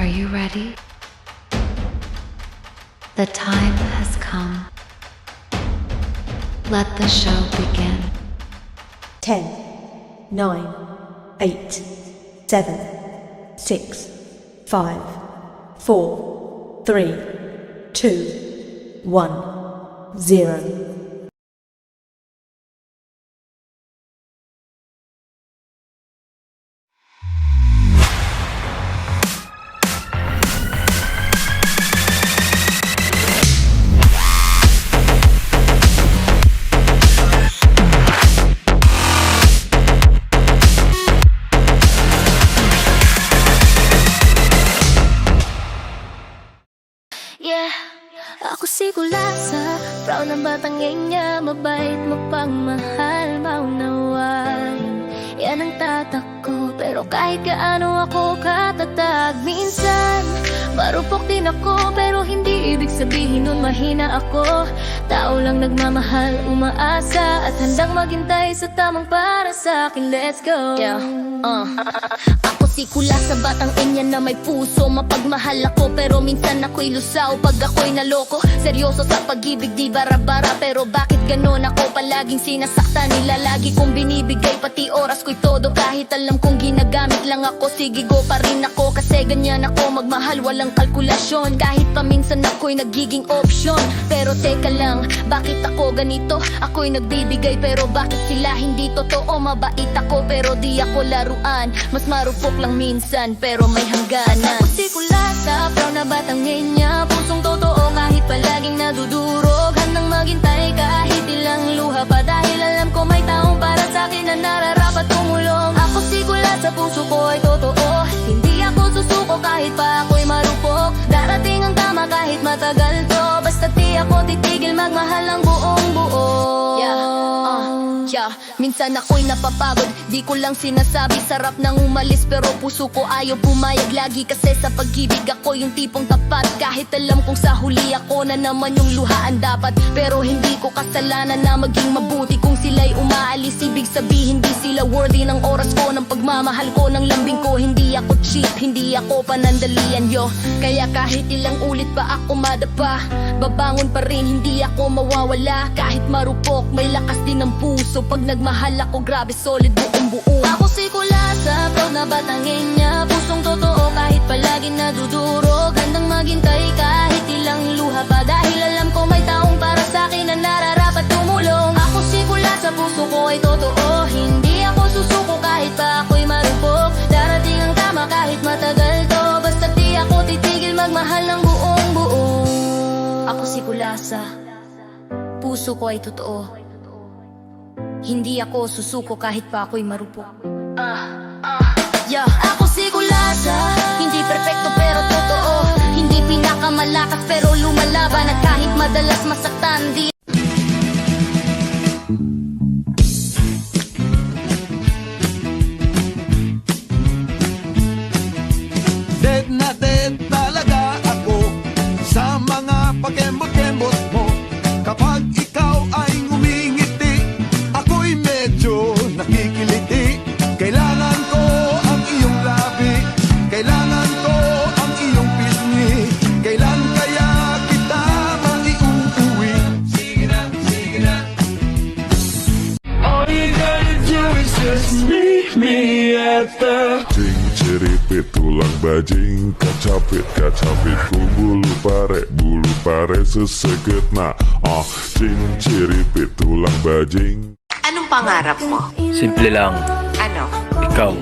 Are you ready? The time has come. Let the show begin. 10, 9, 8, 7, 6, 5, 4, 3, 2, 1, 0. Yeah, ako si Kulasa, proud ng batang niya, mabait, mapagmahal, maunawain. Yan ang tatak ko, pero kahit gaano ako katatag, minsan marupok din ako, pero hindi ibig sabihin nun mahina ako. Tao lang nagmamahal, umaasa, at handang maghintay sa tamang para sa akin. Let's go. Yeah. Ako si Kulasa, batang inya na may puso, mapagmahal ako, pero minsan ako'y lusaw pag ako'y naloko. Seryoso sa pag-ibig, di bara-bara, pero bakit ganon ako palaging sinasaktan nila? Lagi kong binibigay, pati oras ko'y todo, kahit alam kong ginagamit lang ako. Sige, go pa rin ako, kasi ganyan ako magmahal, walang kalkulasyon. Kahit paminsan ako'y nagiging option. Pero teka lang, bakit ako ganito? Ako'y nagbibigay, pero bakit sila hindi totoo? Mabait ako, pero di ako laruan. Mas marupok lang minsan, pero may hangganan. Ako si Kulasa, proud na batang niya, pusong totoo kahit palaging nadudurog. Handang maghintay kahit ilang luha pa, dahil alam ko may taong para sa akin na nararapat tumulong. Ako si Kulasa, puso ko ay totoo, hindi ako susuko kahit pa ako'y marupok. Darating ang tama kahit matagal to, basta di ako titigil magmahal ang buong buo. Minsan ako'y napapagod, di ko lang sinasabi, sarap nang umalis, pero puso ko ayaw pumayag lagi. Kasi sa pag-ibig ako yung tipong tapat, kahit alam kong sa huli ako na naman yung luhaan dapat. Pero hindi ko kasalanan na maging mabuti kung sila'y umaalis. Ibig sabihin di sila worthy ng oras ko, ng pagmamahal ko, ng lambing ko. Hindi ako cheap, hindi ako panandalian, yo. Kaya kahit ilang ulit pa ako madapa, babangon pa rin, hindi ako mawawala. Kahit marupok, may lakas din ng puso. Pag nagmahal ako, grabe solid buong buo. Ako si Kulasa, proud na batang niya, pusong totoo kahit palaging nadudurog. Handang maghintay kahit ilang luha pa, dahil alam ko may taong para sa akin na nararapat tumulong. Ako si Kulasa, puso ko ay totoo, hindi ako susuko kahit pa ako'y marupok. Darating ang tama kahit matagal to, basta di ako titigil magmahal ng buong buo. Ako si Kulasa, puso ko ay totoo, hindi ako susuko kahit pa ako'y marupok. Ako si Kulasa, hindi perfecto pero totoo, hindi pinakamalakas pero lumalaban, at kahit madalas masaktan di. Dead na dead talaga ako sa mga pakembot-kembot mo. Kapag ikaw ay ngumingiti, ako'y medyo nakikiliti. Kailangan ko ang iyong labi, kailangan ko ang iyong pisngi. Kailan kaya kita maiuuwi? Sige na, sige na. All you gotta do is just meet me at the Ciripit tulang bajing, kacapit ku bulu pare sesegit na. Ciripit tulang bajing. Anong pangarap mo? Simple lang, Ano? ikaw.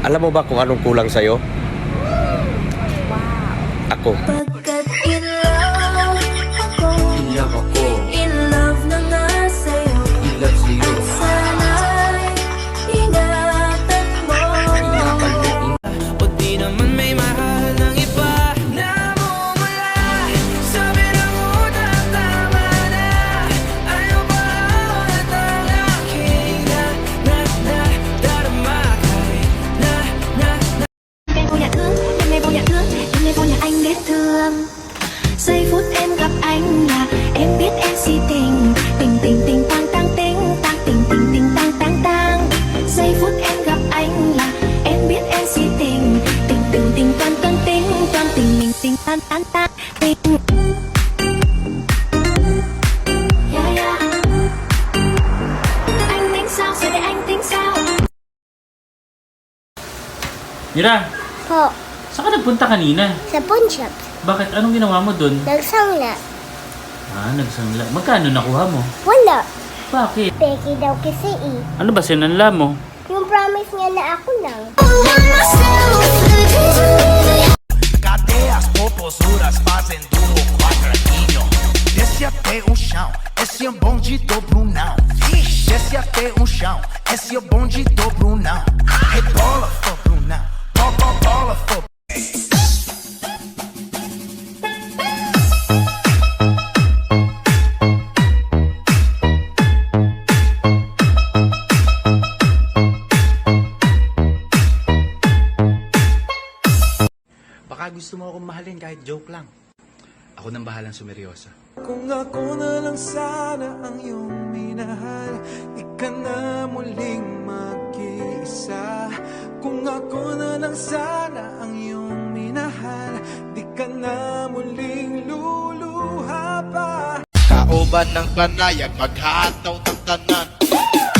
Alam mo ba kung anong kulang sa'yo? Ako. Pagkat in love ako, In love ako, in love na nga sa'yo. in love sa'yo. Sana'y ingatan mo. O di naman may mahal ng iba na mumula. Sabi na mo tama na. Ano ba ulit ang aking darama kahit na เป็นผู้อยากthương, em này vô nhà thương, em này vô nhà anh biết thương. Giây phút em gặp anh là em biết em si tình, tình tình tình tang tang tình, tang tình tình tình tang tang tang. Giây phút em gặp anh là em biết em si tình, tình tình tình toan toan tình, toan tình mình tình tan tan tan tình. Yeah, yeah. Anh tính sao, giờ để anh tính sao? Mira, Po, saan ka nagpunta kanina? sa pawn shop, Bakit? Anong ginawa mo dun? nagsangla. Nagsangla. Magkano nakuha mo? Wala, Bakit? peki daw kasi eh. Ano ba sinanla mo? Yung promise niya na ako lang. Cadê as popozuras fazendo o quadradinho? Desce até o chão, esse é bonde do Brunão. Desce até o chão, esse é bonde do Brunão. Rebola, for Brunão, bola, for. Baka gusto mo akong mahalin kahit joke lang. Ako nang bahalang sumeryosa. Kung ako na lang sana ang iyong minahal, di ka na muling mag-iisa. Kung ako na lang sana ang iyong minahal, di ka na muling luluha pa. Kauban ng panayag, maghataw ng tanan.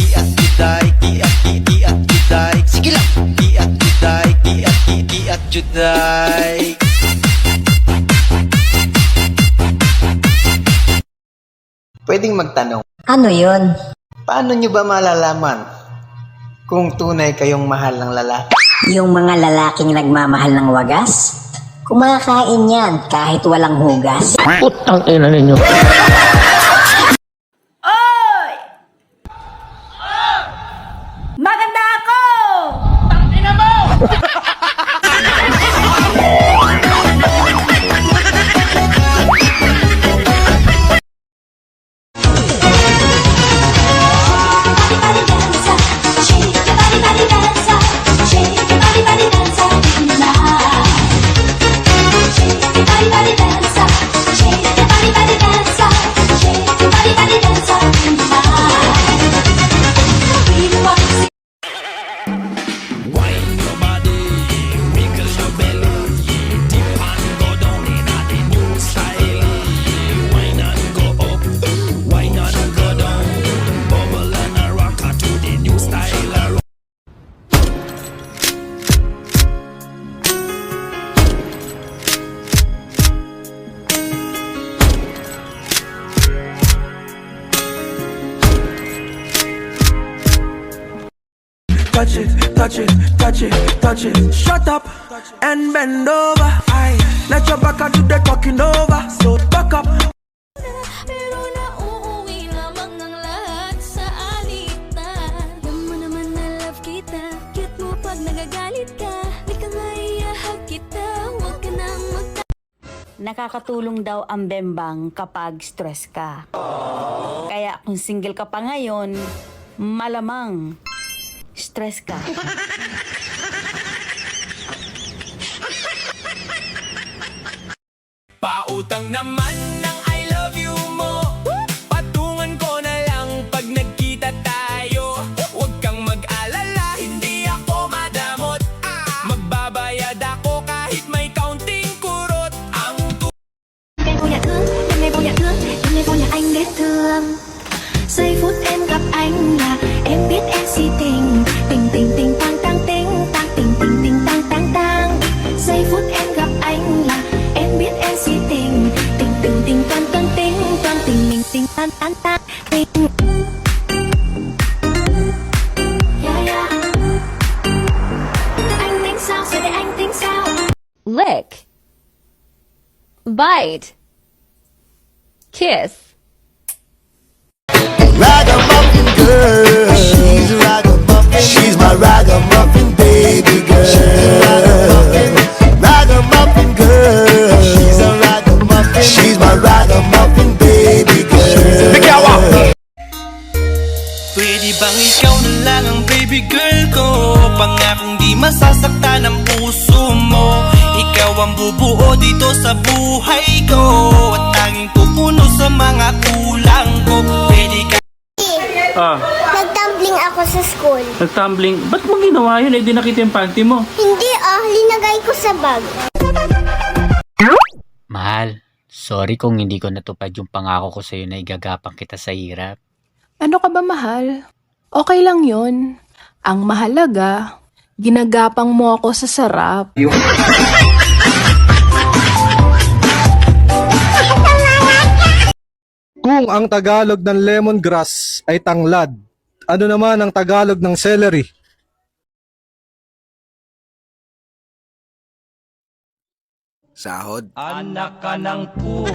Iat juday, iat juday. Sige lang! Iat juday, iat juday. Pwedeng magtanong, Ano yun? paano nyo ba malalaman kung tunay kayong mahal ng lalaki? Yung mga lalaking nagmamahal ng wagas? Kumakain yan kahit walang hugas. Maganda ako! Touch it, touch it, touch it, touch it. Shut up and bend over. Aye, let your back do the talking over. So back up. Pero nauuwi lamang ng lahat sa alitan. Alam mo naman na love kita, cute mo pag nagagalit ka. Di ka maiyahag kita, huwag ka nang Nakakatulong daw ang bembang kapag stress ka. Kaya kung single ka pa ngayon, malamang stress ka. Pautang naman ng I love you mo. Patungan ko na lang pag nagkita tayo. Huwag kang mag-alala, hindi ako madamot. Magbabayad ako kahit may counting kurot. Ang Em vô nhà thương, em này vô nhà thương, em này vô nhà anh biết thương. Giây phút em gặp anh là em biết em si tình, tình tình tình tang tang tình, tang tình tình tình tang tang tang. Giây phút em gặp anh là em biết em si tình, tình tình tình toan Bite. Kiss. Ragamuffin girl. She's a ragamuffin. She's my ragamuffin baby girl. Ragamuffin girl. She's a ragamuffin. She's my ragamuffin baby girl. Pwede bang ikaw na lang ang baby girl ko? Pangakong di masasaktan ang puso mo. Ikaw ang bubuo dito sa buhay ko, at tanging pupuno sa mga kulang ko. Pwede ka. Nagtumbling ako sa school. Nagtumbling? Ba't mo ginawa yun? Eh, di nakita yung panty mo. Hindi linagay ko sa bag. Mahal, sorry kung hindi ko natupad yung pangako ko sa'yo na igagapang kita sa hirap. Ano ka ba, mahal? Okay lang yun. Ang mahalaga, ginagapang mo ako sa sarap. Kung ang Tagalog ng lemongrass ay tanglad, ano naman ang Tagalog ng celery? Sahod. Anak ka ng po.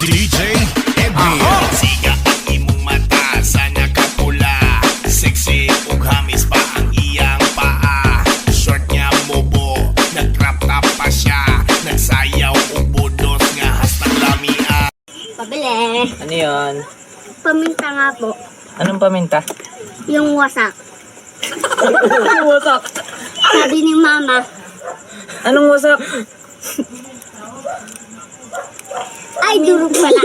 DJ Edwin. Siga ang imong mata, sana kapula. Sexy ug hamis pa ang iyang paa. Short niya mobo, nag-crop top pa siya. Nagsayaw ug budos nga hastang lamia. Pabili. Ano yun? Paminta nga po. Anong paminta? Yung wasak. Wasak. Sabi ni mama. Anong wasak? Ay, durog pala.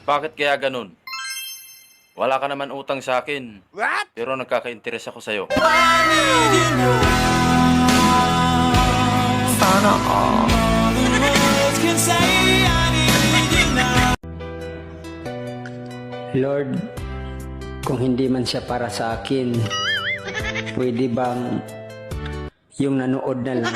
Bakit kaya ganun? Wala ka naman utang sa akin. Pero nagkaka-interes ako sa'yo. Lord, kung hindi man siya para sa akin, pwede bang yung nanood na lang?